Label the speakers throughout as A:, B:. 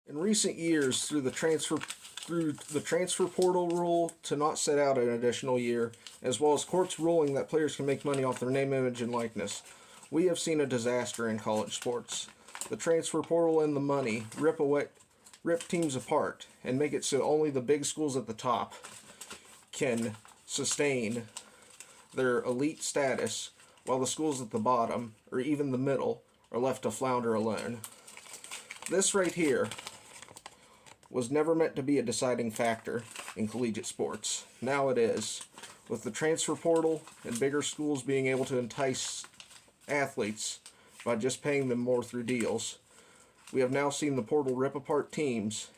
A: In recent years, through the transfer portal rule to not sit out an additional year, as well as courts ruling that players can make money off their name, image, and likeness, we have seen a disaster in college sports. The transfer portal and the money rip teams apart and make it so only the big schools at the top can sustain their elite status, while the schools at the bottom, or even the middle, are left to flounder alone. This right here was never meant to be a deciding factor in collegiate sports. Now it is, with the transfer portal and bigger schools being able to entice athletes by just paying them more through deals. We have now seen the portal rip apart teams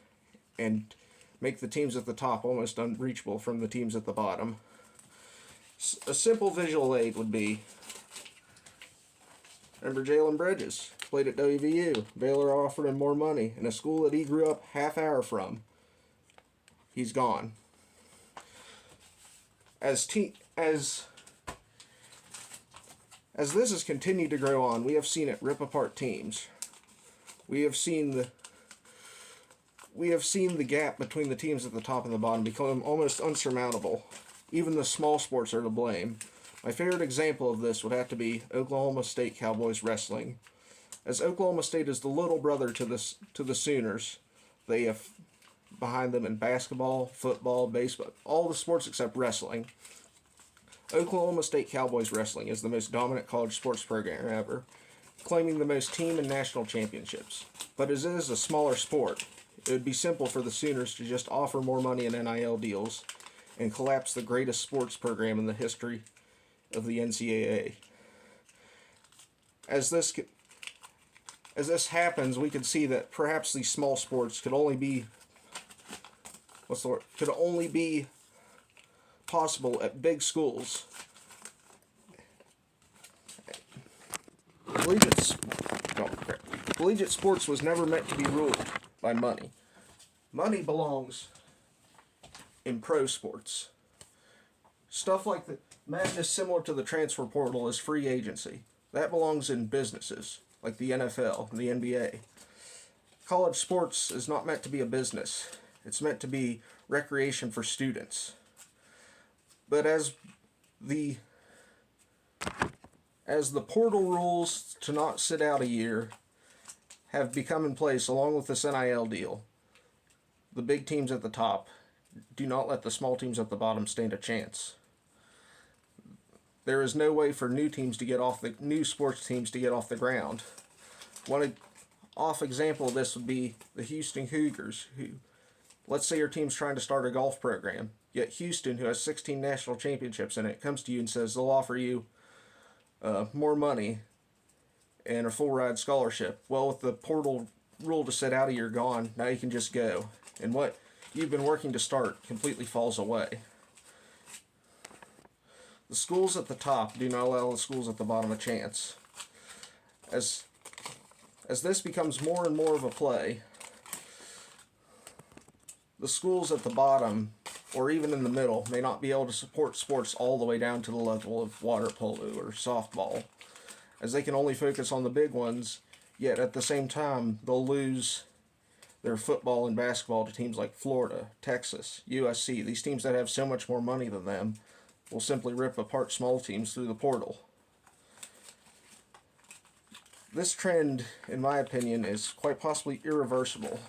A: and make the teams at the top almost unreachable from the teams at the bottom. A simple visual aid would be, remember Jalen Bridges, played at WVU. Baylor offered him more money in a school that he grew up half hour from. He's gone. As this has continued to grow on, we have seen it rip apart teams. We have seen the gap between the teams at the top and the bottom become almost unsurmountable. Even the small sports are to blame. My favorite example of this would have to be Oklahoma State Cowboys wrestling. As Oklahoma State is the little brother to the Sooners, they have behind them in basketball, football, baseball, all the sports except wrestling. Oklahoma State Cowboys wrestling is the most dominant college sports program ever, claiming the most team and national championships. But as it is a smaller sport, it would be simple for the Sooners to just offer more money in NIL deals and collapse the greatest sports program in the history of the NCAA. As this happens, we can see that perhaps these small sports could only be possible at big schools. Collegiate sports was never meant to be ruled by money. Money belongs in pro sports. Stuff like the madness similar to the transfer portal is free agency. That belongs in businesses like the NFL and the NBA. College sports is not meant to be a business. It's meant to be recreation for students. But as the portal rules to not sit out a year have become in place along with this NIL deal, the big teams at the top do not let the small teams at the bottom stand a chance. There is no way for new sports teams to get off the ground. One off example of this would be the Houston Cougars, who, let's say your team's trying to start a golf program, yet Houston, who has 16 national championships in it, comes to you and says they'll offer you more money and a full ride scholarship. Well, with the portal rule to sit out a year gone, now you can just go. And what you've been working to start completely falls away. The schools at the top do not allow the schools at the bottom a chance. As this becomes more and more of a play, the schools at the bottom, or even in the middle, may not be able to support sports all the way down to the level of water polo or softball, as they can only focus on the big ones, yet at the same time they'll lose their football and basketball to teams like Florida, Texas, USC. These teams that have so much more money than them will simply rip apart small teams through the portal. This trend, in my opinion, is quite possibly irreversible.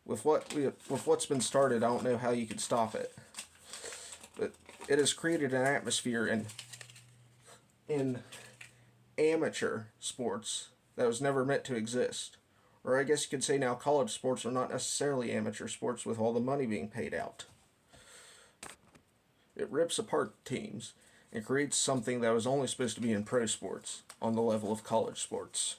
A: With what's been started, I don't know how you could stop it. But it has created an atmosphere in amateur sports that was never meant to exist. Or I guess you could say now college sports are not necessarily amateur sports with all the money being paid out. It rips apart teams and creates something that was only supposed to be in pro sports on the level of college sports.